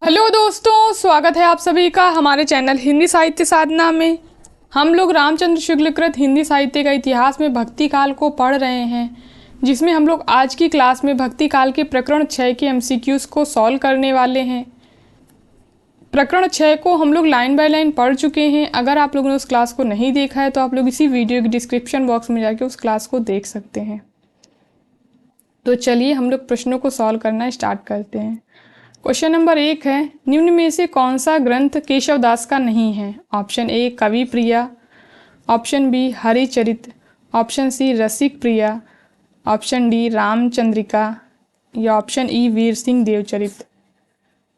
Hello दोस्तों, स्वागत है आप सभी का हमारे चैनल हिंदी साहित्य साधना में। हम लोग रामचंद्र शुक्ल कृत हिंदी साहित्य का इतिहास में भक्ति काल को पढ़ रहे हैं, जिसमें हम लोग आज की क्लास में भक्ति काल के प्रकरण 6 के एमसीक्यूज को सॉल्व करने वाले हैं। प्रकरण 6 को हम लोग लाइन बाय लाइन पढ़ चुके हैं। अगर आप लोगों ने उस क्लास को नहीं देखा है तो आप लोग इसी वीडियो की डिस्क्रिप्शन बॉक्स में जाके उस क्लास को देख सकते हैं। तो चलिए हम लोग प्रश्नों को सॉल्व करना स्टार्ट करते हैं। क्वेश्चन नंबर 1 है, निम्न में से कौन सा ग्रंथ केशवदास का नहीं है? ऑप्शन ए कवि प्रिया, ऑप्शन बी हरिचरित, ऑप्शन सी रसिक प्रिया, ऑप्शन डी रामचंद्रिका या ऑप्शन ई वीर सिंह देवचरित।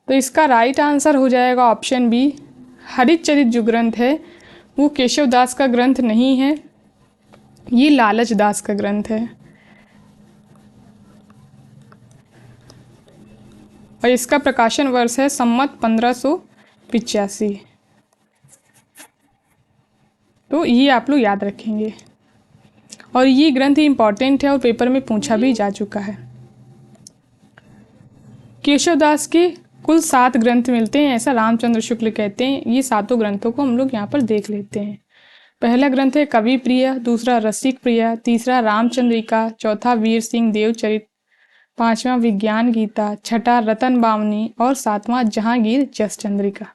तो इसका राइट आंसर हो जाएगा ऑप्शन बी, हरिचरित जो ग्रंथ है वो केशवदास का ग्रंथ नहीं है, ये लालच दास का ग्रंथ है। और इसका प्रकाशन वर्ष है संमत 1585। तो ये आप लोग याद रखेंगे और ये ग्रंथ इम्पॉर्टेंट है और पेपर में पूछा भी जा चुका है। केशवदास के कुल 7 ग्रंथ मिलते हैं, ऐसा रामचंद्र शुक्ल कहते हैं। ये सातों ग्रंथों को हम लोग यहाँ पर देख लेते हैं। पहला ग्रंथ है कवि प्रिया, दूसरा रसिक प्रिया, तीसरा रामचंद्रिका, चौथा वीर सिंह देवचरित, पांचवा विज्ञान गीता, छठा रतन बावनी और सातवां जहांगीर जस चंद्रिका।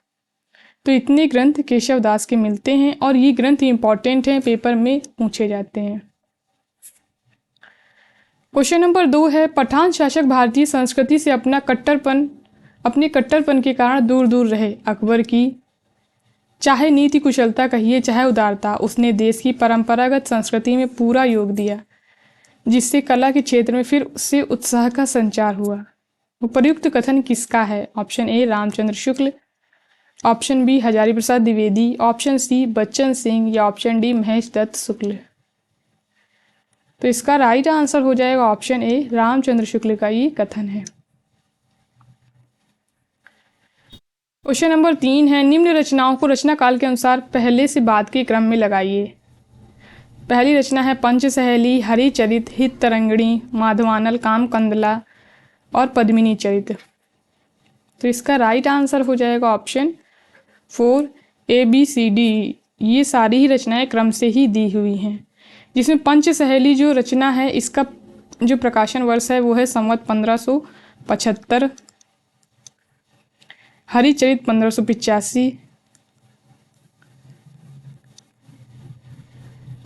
तो इतने ग्रंथ केशवदास के मिलते हैं और ये ग्रंथ इंपॉर्टेंट हैं, पेपर में पूछे जाते हैं। क्वेश्चन नंबर 2 है, पठान शासक भारतीय संस्कृति से अपने कट्टरपन के कारण दूर दूर रहे। अकबर की चाहे नीति कुशलता कहिए चाहे उदारता, उसने देश की परंपरागत संस्कृति में पूरा योग दिया, जिससे कला के क्षेत्र में फिर उससे उत्साह का संचार हुआ। उपर्युक्त कथन किसका है? Option A Ramchandra Shukla, option B Hazari Prasad Dwivedi, option C Bachchan Singh या ऑप्शन डी महेश दत्त शुक्ल। तो इसका राइट आंसर हो जाएगा ऑप्शन ए, रामचंद्र शुक्ल का ये कथन है। क्वेश्चन नंबर 3 है, निम्न रचनाओं को रचना काल के अनुसार पहले से बाद के क्रम में लगाइए। पहली रचना है पंचसहेली, हरिचरित, हित तरंगिणी, माधवानल, काम कंदला और पद्मिनी चरित। तो इसका राइट आंसर हो जाएगा ऑप्शन 4 ABCD। ये सारी ही रचनाएं क्रम से ही दी हुई हैं, जिसमें पंचसहेली जो रचना है इसका जो प्रकाशन वर्ष है वो है संवत 1575, हरिचरित 1585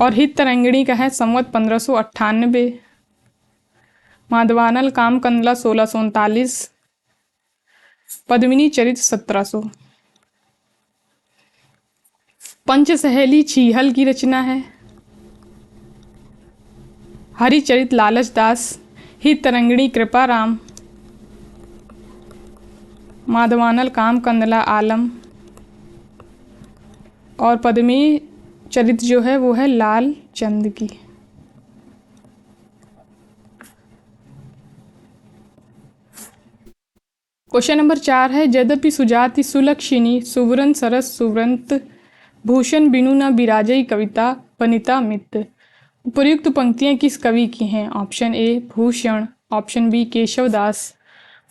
और हित तरंगिणी का है संवत 1598, माधवानल काम कंदला 1639, पद्मिनी चरित 1700। पंचसहेली छीहल की रचना है, हरिचरित लालच दास, हित तरंगिणी कृपाराम, माधवानल काम कंदला आलम और पद्मिनी चरित जो है वो है लाल चंद की। क्वेश्चन नंबर 4 है, यद्यपि सुजाति सुलक्षिणी सुवरन सरस सुवृंत भूषण बिनु न बिराजई कविता वनिता मित। उपर्युक्त पंक्तियां किस कवि की हैं? Option A Bhushan, option B Keshavdas,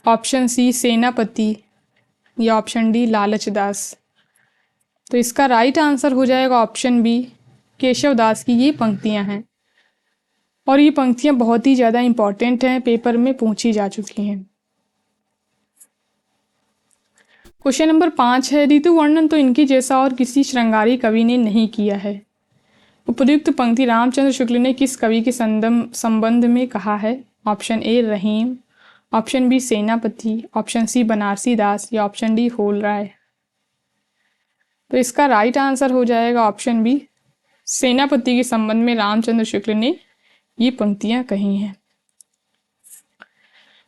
option C Senapati या ऑप्शन डी लालच दास। तो इसका राइट आंसर हो जाएगा ऑप्शन बी, केशवदास की ये पंक्तियां हैं और ये पंक्तियां बहुत ही ज़्यादा इंपॉर्टेंट हैं, पेपर में पूछी जा चुकी हैं। क्वेश्चन नंबर 5 है, ऋतु वर्णन तो इनकी जैसा और किसी श्रृंगारी कवि ने नहीं किया है। उपर्युक्त पंक्ति रामचंद्र शुक्ल ने किस कवि के संबंध में कहा है? Option A Rahim, option B Senapati, option C Banarasi Das या ऑप्शन डी होल राय। तो इसका राइट आंसर हो जाएगा ऑप्शन बी, सेनापति के संबंध में रामचंद्र शुक्ल ने ये पंक्तियां कही हैं।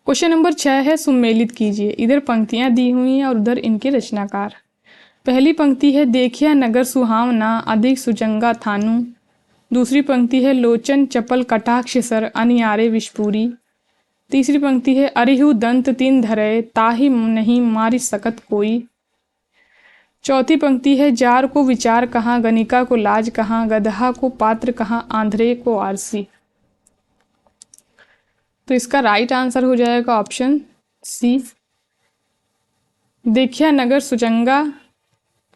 क्वेश्चन नंबर 6 है, सुमेलित कीजिए। इधर पंक्तियां दी हुई हैं और उधर इनके रचनाकार। पहली पंक्ति है, देखिया नगर सुहावना अधिक सुजंगा थानु। दूसरी पंक्ति है, लोचन चपल कटाक्ष सर अनियारे विषपूरी। तीसरी पंक्ति है, अरिहु दंत तीन धरे ताहि नहीं मारी सकत कोई। चौथी पंक्ति है, जार को विचार कहाँ, गणिका को लाज कहाँ, गदहा को पात्र कहाँ, आंध्रे को आरसी। तो इसका राइट आंसर हो जाएगा ऑप्शन सी, देखिया नगर सुचंगा,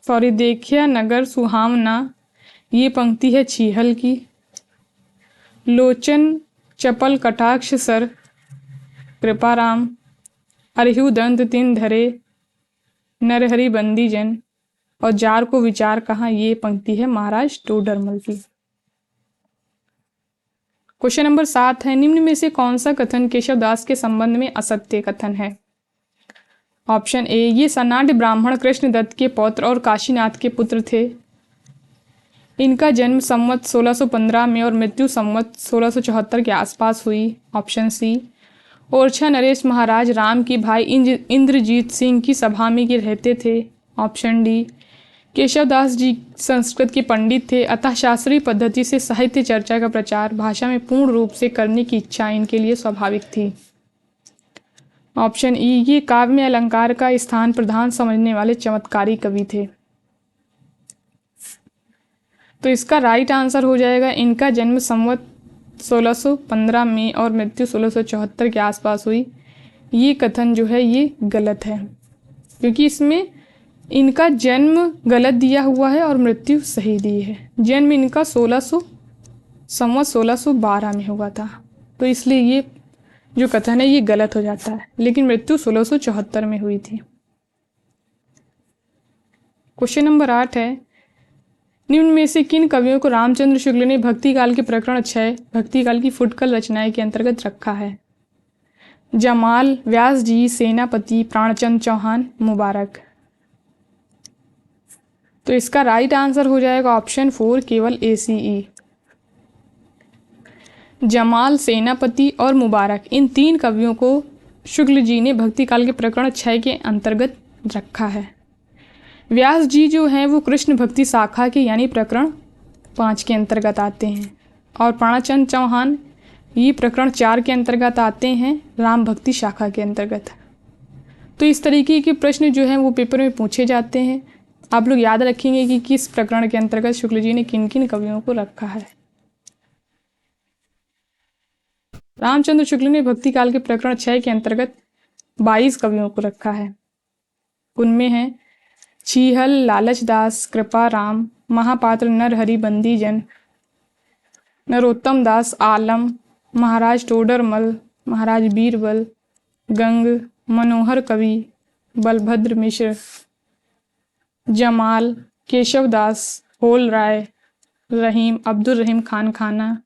सॉरी देखिया नगर सुहावना, ये पंक्ति है छीहल की। लोचन चपल कटाक्ष सर, कृपाराम, अरहु दंत तीन धरे, नरहरि बंदी जन, और जार को विचार कहाँ, ये पंक्ति है महाराज टोडरमल की। क्वेश्चन नंबर 7 है, निम्न में से कौन सा कथन केशव दास के संबंध में असत्य कथन है? ऑप्शन ए, ये सनाढ़ ब्राह्मण कृष्णदत्त के पौत्र और काशीनाथ के पुत्र थे। इनका जन्म संवत 1615 में और मृत्यु संवत 1674 के आसपास हुई। ऑप्शन सी, ओरछा नरेश महाराज राम के भाई इंद्रजीत सिंह की सभा में ये रहते थे। ऑप्शन डी, केशवदास जी संस्कृत के पंडित थे, अतः शास्त्रीय पद्धति से साहित्य चर्चा का प्रचार भाषा में पूर्ण रूप से करने की इच्छा इनके लिए स्वाभाविक थी। ऑप्शन ई, ये काव्य में अलंकार का स्थान प्रधान समझने वाले चमत्कारी कवि थे। तो इसका राइट आंसर हो जाएगा, इनका जन्म संवत 1615 में और मृत्यु 1674 के आसपास हुई। ये कथन जो है ये गलत है, क्योंकि इसमें इनका जन्म गलत दिया हुआ है और मृत्यु सही दी है। जन्म इनका संवत 1612 में हुआ था, तो इसलिए ये जो कथन है ये गलत हो जाता है, लेकिन मृत्यु 1674 में हुई थी। क्वेश्चन नंबर 8 है, निम्न में से किन कवियों को रामचंद्र शुक्ल ने भक्ति काल के प्रकरण 6 भक्ति काल की फुटकल रचनाएं के अंतर्गत रखा है? जमाल, व्यास जी, सेनापति, प्राणचंद चौहान, मुबारक। तो इसका राइट आंसर हो जाएगा ऑप्शन 4, केवल ACE। जमाल, सेनापति और मुबारक, इन 3 कवियों को शुक्ल जी ने भक्ति काल के प्रकरण 6 के अंतर्गत रखा है। व्यास जी जो हैं वो कृष्ण भक्ति शाखा के यानी प्रकरण 5 के अंतर्गत आते हैं, और प्राणचंद चौहान ये प्रकरण 4 के अंतर्गत आते हैं, राम भक्ति शाखा के अंतर्गत। तो इस तरीके के प्रश्न जो हैं वो पेपर में पूछे जाते हैं। आप लोग याद रखेंगे कि किस प्रकरण के अंतर्गत शुक्ल जी ने किन किन कवियों को रखा है। रामचंद्र शुक्ल ने भक्ति काल के प्रकरण 6 के अंतर्गत 22 कवियों को रखा है। उनमें हैं छीहल, लालच दास, कृपाराम, महापात्र नरहरि बंदीजन, नरोत्तम दास आलम, महाराज टोडरमल, महाराज बीरबल, गंग, मनोहर कवि, बलभद्र मिश्र, जमाल, केशवदास, होल राय, रहीम, अब्दुल रहीम खान खाना,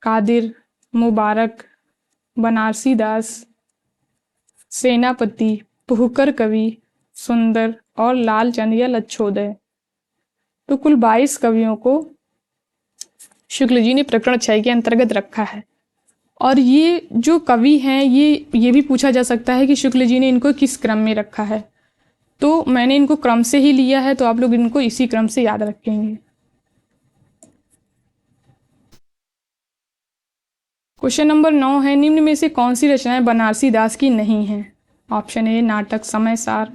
कादिर, मुबारक, बनारसी दास, सेनापति, पुहकर कवि, सुंदर और लालचंद या लच्छोदय। तो कुल 22 कवियों को शुक्ल जी ने प्रकरण 6 के अंतर्गत रखा है। और ये जो कवि हैं ये भी पूछा जा सकता है कि शुक्ल जी ने इनको किस क्रम में रखा है। तो मैंने इनको क्रम से ही लिया है, तो आप लोग इनको इसी क्रम से याद रखेंगे। क्वेश्चन नंबर 9 है, निम्न में से कौन सी रचनाएं बनारसी दास की नहीं हैं? ऑप्शन ए, नाटक समय सार,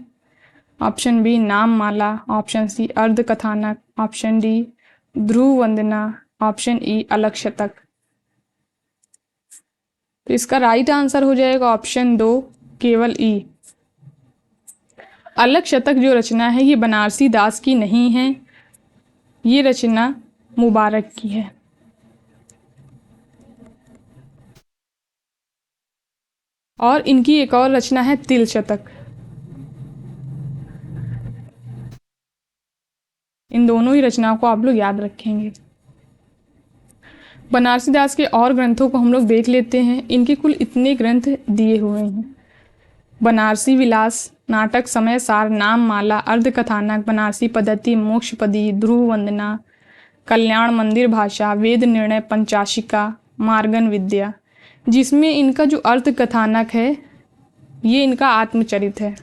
ऑप्शन बी, नाम माला, ऑप्शन सी, अर्ध कथानक, ऑप्शन डी, ध्रुव वंदना, ऑप्शन ई, अलग शतक। तो इसका राइट आंसर हो जाएगा ऑप्शन 2, केवल ई। अलग शतक जो रचना है ये बनारसी दास की नहीं है, ये रचना मुबारक की है। और इनकी एक और रचना है तिल शतक। इन दोनों ही रचनाओं को आप लोग याद रखेंगे। बनारसी दास के और ग्रंथों को हम लोग देख लेते हैं। इनके कुल इतने ग्रंथ दिए हुए हैं: बनारसी विलास, नाटक समय सार, नाम माला, अर्ध कथानक, बनारसी पद्धति, मोक्षपदी, ध्रुव वंदना, कल्याण मंदिर भाषा, वेद निर्णय, पंचाशिका, मार्गन विद्या। जिसमें इनका जो अर्थ कथानक है ये इनका आत्मचरित है,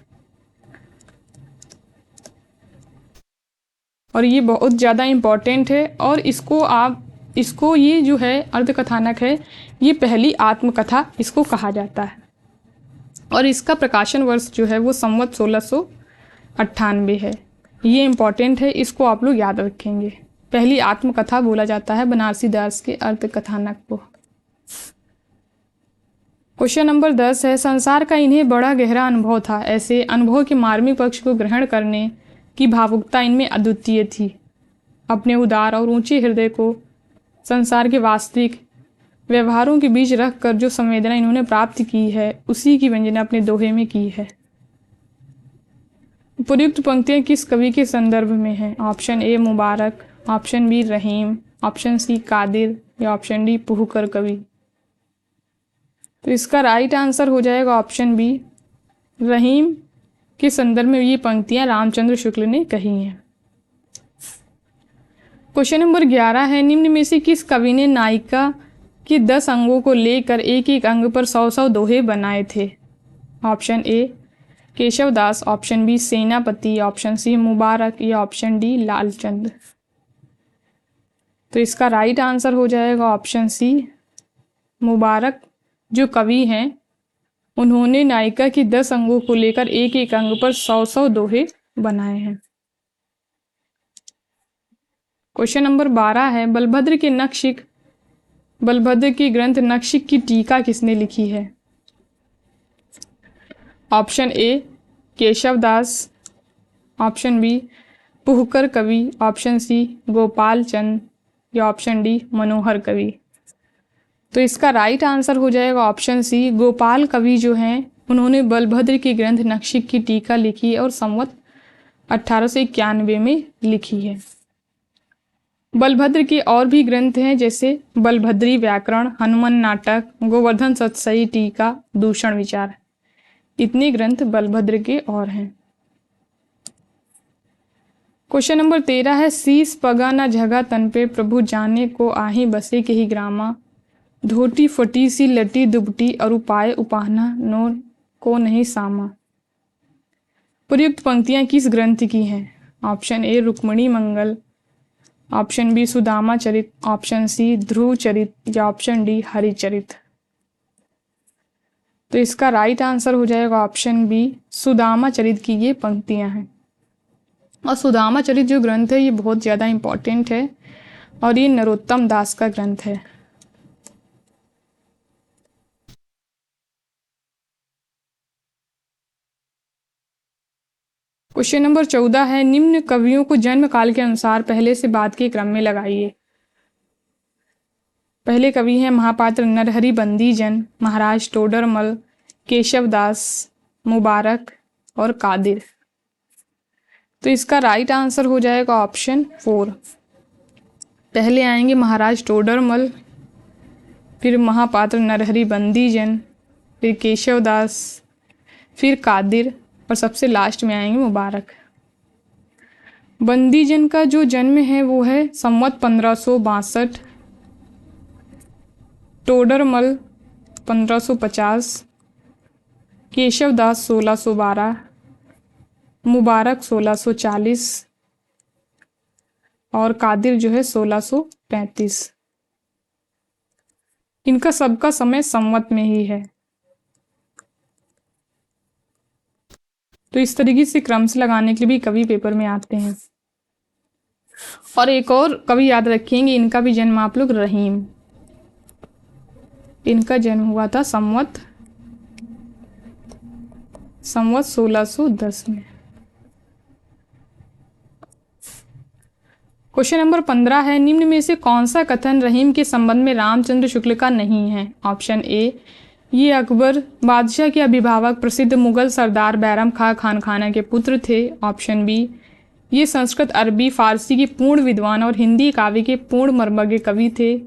और ये बहुत ज़्यादा इम्पॉर्टेंट है। और इसको ये जो है अर्थ कथानक है, ये पहली आत्मकथा इसको कहा जाता है। और इसका प्रकाशन वर्ष जो है वो संवत 1698 है। ये इम्पॉर्टेंट है, इसको आप लोग याद रखेंगे। पहली आत्मकथा बोला जाता है बनारसी दास के अर्थ कथानक को। क्वेश्चन नंबर 10 है, संसार का इन्हें बड़ा गहरा अनुभव था, ऐसे अनुभव के मार्मिक पक्ष को ग्रहण करने की भावुकता इनमें अद्वितीय थी। अपने उदार और ऊंचे हृदय को संसार के वास्तविक व्यवहारों के बीच रख कर जो संवेदना इन्होंने प्राप्त की है, उसी की वंदना अपने दोहे में की है। उपयुक्त पंक्तियां किस कवि के संदर्भ में हैं? Option A Mubarak, option B Rahim, option C Qadir या ऑप्शन डी पुहकर कवि। तो इसका राइट आंसर हो जाएगा ऑप्शन बी, रहीम के संदर्भ में ये पंक्तियां रामचंद्र शुक्ल ने कही हैं। क्वेश्चन नंबर 11 है, निम्न में से किस कवि ने नायिका के 10 अंगों को लेकर एक एक अंग पर 100 दोहे बनाए थे? Option A Keshav Das, option B Senapati, option C Mubarak या ऑप्शन डी लालचंद। तो इसका राइट आंसर हो जाएगा ऑप्शन सी, मुबारक जो कवि हैं उन्होंने नायिका की 10 अंगों को लेकर एक एक अंग पर 100 दोहे बनाए हैं। क्वेश्चन नंबर 12 है, बलभद्र के ग्रंथ नखशिख की टीका किसने लिखी है? Option A Keshav Das, option B Puhkar Kavi, option सी गोपाल चंद या ऑप्शन डी मनोहर कवि। तो इसका राइट आंसर हो जाएगा ऑप्शन सी, गोपाल कवि जो हैं उन्होंने बलभद्र के ग्रंथ नखशिख की टीका लिखी है और संवत 1891 में लिखी है। बलभद्र के और भी ग्रंथ हैं जैसे बलभद्री व्याकरण, हनुमान नाटक, गोवर्धन सतसई टीका, दूषण विचार। इतने ग्रंथ बलभद्र के और हैं। क्वेश्चन नंबर 13 है, शीस पगा न झगा तन पे प्रभु जाने को आही बसे के ही ग्रामा, धोती फटी सी लटी दुबटी और उपाय उपाहना नो को नहीं सामा। प्रयुक्त पंक्तियां किस ग्रंथ की हैं? Option A Rukmini Mangal, option B Sudama Charit, option C Dhruv Charit या ऑप्शन डी हरिचरित। तो इसका राइट आंसर हो जाएगा ऑप्शन बी, सुदामा चरित की ये पंक्तियां हैं। और सुदामा चरित जो ग्रंथ है ये बहुत ज़्यादा इम्पॉर्टेंट है और ये नरोत्तम दास का ग्रंथ है। क्वेश्चन नंबर 14 है, निम्न कवियों को जन्म काल के अनुसार पहले से बाद के क्रम में लगाइए। पहले कवि हैं महापात्र नरहरि बंदीजन, महाराज टोडरमल, केशव दास, मुबारक और कादिर। तो इसका राइट आंसर हो जाएगा ऑप्शन 4। पहले आएंगे महाराज टोडरमल, फिर महापात्र नरहरि बंदीजन, फिर केशव दास, फिर कादिर और सबसे लास्ट में आएंगे मुबारक। बंदीजन का जो जन्म है वो है संवत 1562, टोडरमल 1550, केशव दास 1612, मुबारक 1640 और कादिर जो है 1635। इनका सबका समय संवत में ही है। तो इस तरीके से क्रम से लगाने के लिए भी कवि पेपर में आते हैं। और एक और कवि याद रखेंगे, इनका भी जन्म आप लोग रहीम, इनका जन्म हुआ था संवत 1610 में। क्वेश्चन नंबर 15 है, निम्न में से कौन सा कथन रहीम के संबंध में रामचंद्र शुक्ल का नहीं है? ऑप्शन ए, ये अकबर बादशाह के अभिभावक प्रसिद्ध मुगल सरदार बैरम खां खानखाना के पुत्र थे। ऑप्शन बी, ये संस्कृत, अरबी, फारसी के पूर्ण विद्वान और हिंदी काव्य के पूर्ण मर्मज्ञ कवि थे।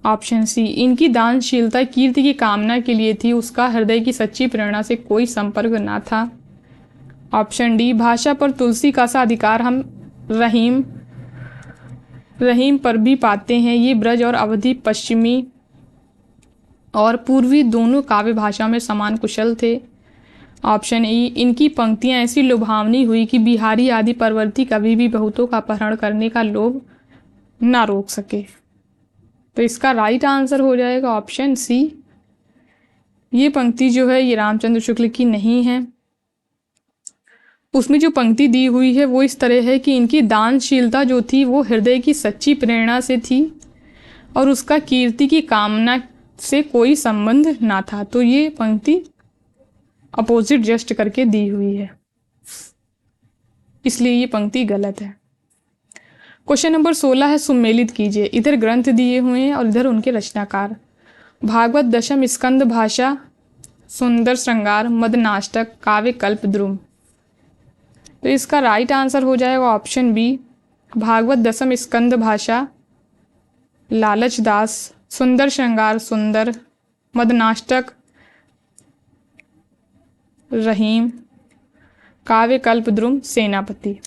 ऑप्शन सी, इनकी दानशीलता कीर्ति की कामना के लिए थी, उसका हृदय की सच्ची प्रेरणा से कोई संपर्क न था। ऑप्शन डी, भाषा पर तुलसी का सा अधिकार हम रहीम पर भी पाते हैं, ये ब्रज और अवधि, पश्चिमी और पूर्वी दोनों काव्य भाषा में समान कुशल थे। ऑप्शन ई, इनकी पंक्तियां ऐसी लुभावनी हुई कि बिहारी आदि परवर्ती कवि भी बहुतों का अपहरण करने का लोभ ना रोक सके। तो इसका राइट आंसर हो जाएगा ऑप्शन सी, ये पंक्ति जो है ये रामचंद्र शुक्ल की नहीं है। उसमें जो पंक्ति दी हुई है वो इस तरह है कि इनकी दानशीलता जो थी वो हृदय की सच्ची प्रेरणा से थी और उसका कीर्ति की कामना से कोई संबंध ना था। तो ये पंक्ति अपोजिट जस्ट करके दी हुई है, इसलिए ये पंक्ति गलत है। क्वेश्चन नंबर 16 है, सुमेलित कीजिए। इधर ग्रंथ दिए हुए हैं और इधर उनके रचनाकार। भागवत दशम स्कंद भाषा, सुंदर श्रृंगार, मदनाष्टक, काव्य कल्प द्रुम। तो इसका राइट आंसर हो जाएगा ऑप्शन बी, भागवत दशम स्कंद भाषा, लालच दास, सुंदर श्रृंगार सुंदर, मदनाष्टक रहीम, काव्य कल्प द्रुम सेनापति।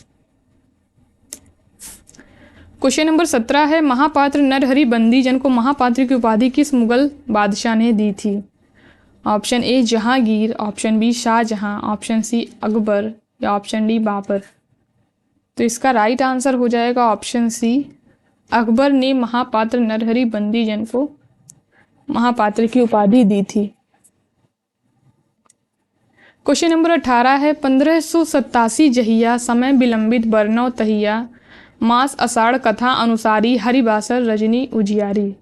क्वेश्चन नंबर 17 है, महापात्र नरहरि बंदीजन को महापात्र की उपाधि किस मुगल बादशाह ने दी थी? Option A Jahangir, option B Shahjahan, option C Akbar या ऑप्शन डी बाबर। तो इसका राइट आंसर हो जाएगा ऑप्शन सी, अकबर ने महापात्र नरहरि बंदीजन को महापात्र की उपाधि दी थी। क्वेश्चन नंबर 18 है, 1587 जहिया, समय विलंबित बरनौ तहिया, मास आषाढ़, कथा अनुसारी, हरिबासर, रजनी उजियारी।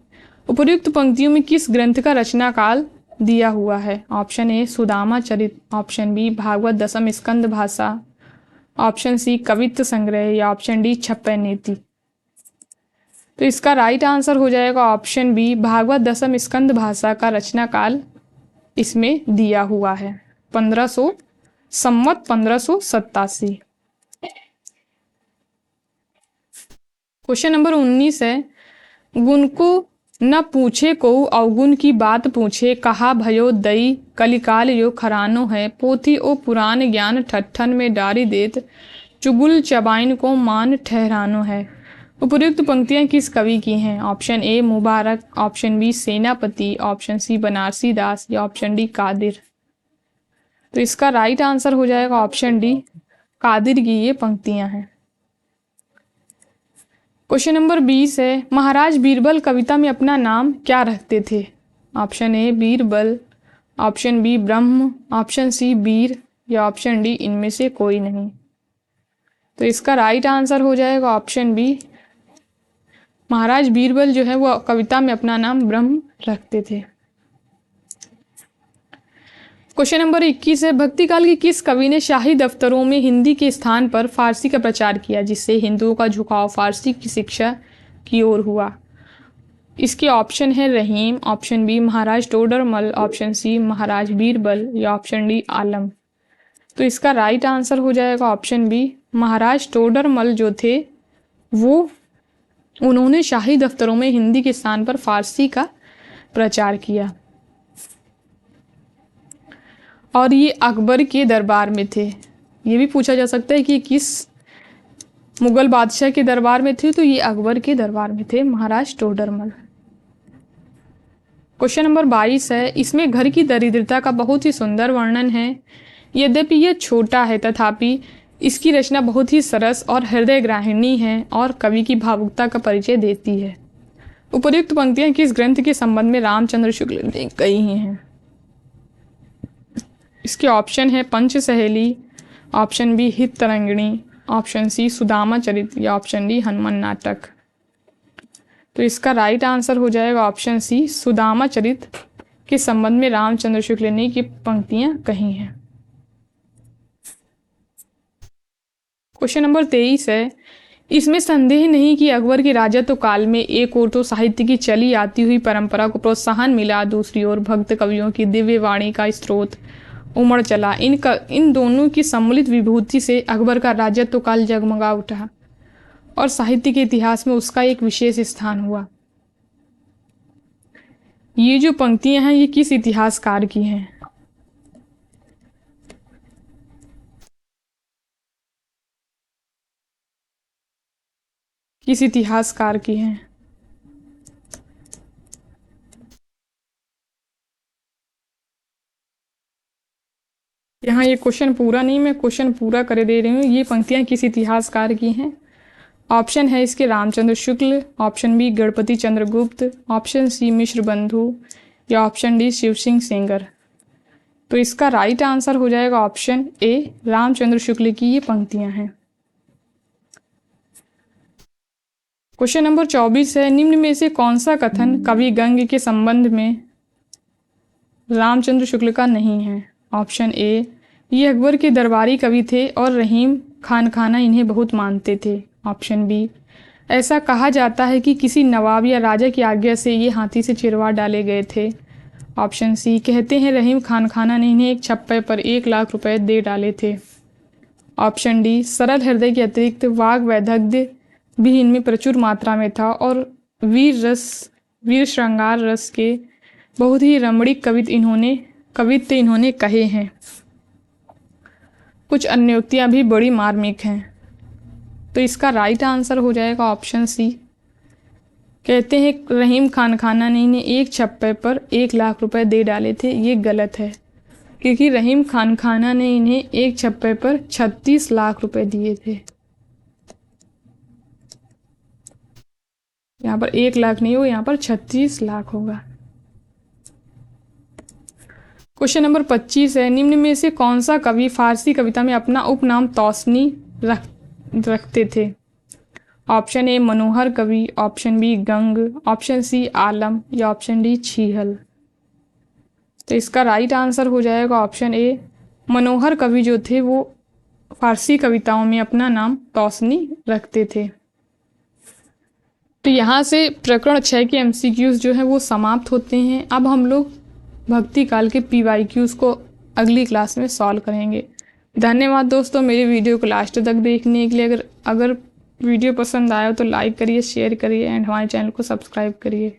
उपर्युक्त पंक्तियों में किस ग्रंथ का रचना काल दिया हुआ है? Option A Sudama Charit, option B Bhagwat Dasham Skandh भाषा, ऑप्शन सी कवित्व संग्रह या ऑप्शन डी छप्पय नीति। तो इसका राइट आंसर हो जाएगा ऑप्शन बी, भागवत दशम स्कंद भाषा का रचना काल इसमें दिया हुआ है, 1587। क्वेश्चन नंबर 19 है, गुण को न पूछे को अवगुण की बात पूछे, कहा भयो दई कलिकाल यो खरानो है, पोथी ओ पुराण ज्ञान ठट्ठन में डारी देत, चुगुल चबाइन को मान ठहरानो है। उपर्युक्त पंक्तियां किस कवि की हैं? Option A Mubarak, option B Senapati, option C Banarasi Das या ऑप्शन डी कादिर। तो इसका राइट आंसर हो जाएगा ऑप्शन डी, कादिर की ये पंक्तियां हैं। क्वेश्चन नंबर 20 है, महाराज बीरबल कविता में अपना नाम क्या रखते थे? Option A Birbal, option B Brahm, option C Veer या ऑप्शन डी इनमें से कोई नहीं। तो इसका राइट आंसर हो जाएगा ऑप्शन बी, महाराज बीरबल जो है वो कविता में अपना नाम ब्रह्म रखते थे। क्वेश्चन नंबर 21 है, भक्ति काल की किस कवि ने शाही दफ्तरों में हिंदी के स्थान पर फारसी का प्रचार किया, जिससे हिंदुओं का झुकाव फारसी की शिक्षा की ओर हुआ? इसके ऑप्शन है रहीम, ऑप्शन बी महाराज टोडरमल, ऑप्शन सी महाराज बीरबल या ऑप्शन डी आलम। तो इसका राइट आंसर हो जाएगा ऑप्शन बी, महाराज टोडरमल जो थे वो उन्होंने शाही दफ्तरों में हिंदी के स्थान पर फारसी का प्रचार किया और ये अकबर के दरबार में थे। ये भी पूछा जा सकता है कि किस मुगल बादशाह के दरबार में थे, तो ये अकबर के दरबार में थे महाराज टोडरमल। क्वेश्चन नंबर 22 है, इसमें घर की दरिद्रता का बहुत ही सुंदर वर्णन है। यद्यपि यह छोटा है तथापि इसकी रचना बहुत ही सरस और हृदयग्राहिणी है और कवि की भावुकता का परिचय देती है। उपर्युक्त पंक्तियां किस ग्रंथ के संबंध में रामचंद्र शुक्ल ने कही हैं? इसके ऑप्शन है पंच सहेली, ऑप्शन बी हित तरंगिणी, ऑप्शन सी सुदामा चरित या ऑप्शन डी हनुमान नाटक। तो इसका राइट आंसर हो जाएगा ऑप्शन सी, सुदामा चरित के संबंध में रामचंद्र शुक्ल ने की पंक्तियां कही हैं। क्वेश्चन नंबर 23 है, इसमें संदेह नहीं कि अकबर के राजत्व काल में एक ओर तो साहित्य की चली आती हुई परंपरा को प्रोत्साहन मिला, दूसरी ओर भक्त कवियों की दिव्य वाणी का स्रोत उमड़ चला। इन दोनों की सम्मिलित विभूति से अकबर का राजत्व काल जगमगा उठा और साहित्य के इतिहास में उसका एक विशेष स्थान हुआ। ये जो पंक्तियां हैं ये किस इतिहासकार की हैं? किस इतिहासकार की हैं? यहाँ ये क्वेश्चन पूरा नहीं, मैं क्वेश्चन पूरा कर दे रही हूँ। ये पंक्तियाँ किस इतिहासकार की हैं? ऑप्शन है इसके Ramchandra Shukla, option B Ganapati Chandragupt, option C Mishra Bandhu या ऑप्शन डी शिव सिंह सेंगर। तो इसका राइट आंसर हो जाएगा ऑप्शन ए, रामचंद्र शुक्ल की ये पंक्तियाँ हैं। क्वेश्चन नंबर 24 है, निम्न में से कौन सा कथन कवि गंग के संबंध में रामचंद्र शुक्ल का नहीं है। ऑप्शन ए, ये अकबर के दरबारी कवि थे और रहीम खान खाना इन्हें बहुत मानते थे। ऑप्शन बी, ऐसा कहा जाता है कि किसी नवाब या राजा की आज्ञा से ये हाथी से चिरवा डाले गए थे। ऑप्शन सी, कहते हैं रहीम खान खाना ने इन्हें एक छप्पे पर 1 लाख रुपए दे डाले थे। ऑप्शन डी, सरल हृदय के अतिरिक्त वाग वैदग्ध्य भी इनमें प्रचुर मात्रा में था और वीर श्रृंगार रस के बहुत ही रमणीक कवित्व इन्होंने कहे हैं। कुछ अन्य उक्तियाँ भी बड़ी मार्मिक हैं। तो इसका राइट आंसर हो जाएगा ऑप्शन सी। कहते हैं रहीम खान खाना ने इन्हें एक छप्पे पर 1 लाख रुपए दे डाले थे। ये गलत है, क्योंकि रहीम खान खाना ने इन्हें एक छप्पे पर 36 लाख रुपए दिए थे। यहाँ पर 1 लाख नहीं होगा, यहाँ पर 36 लाख होगा। क्वेश्चन नंबर 25 है, निम्न में से कौन सा कवि फारसी कविता में अपना उपनाम तौसनी रखते थे। ऑप्शन ए, मनोहर कवि। ऑप्शन बी, गंग। ऑप्शन सी, आलम। या ऑप्शन डी, छीहल। तो इसका राइट आंसर हो जाएगा ऑप्शन ए, मनोहर कवि जो थे वो फारसी कविताओं में अपना नाम तौसनी रखते थे। तो यहाँ से प्रकरण 6 के MCQs जो है वो समाप्त होते हैं। अब हम लोग भक्ति काल के PYQs को अगली क्लास में सॉल्व करेंगे। धन्यवाद दोस्तों मेरे वीडियो को लास्ट तक देखने के लिए। अगर वीडियो पसंद आया तो लाइक करिए, शेयर करिए एंड हमारे चैनल को सब्सक्राइब करिए।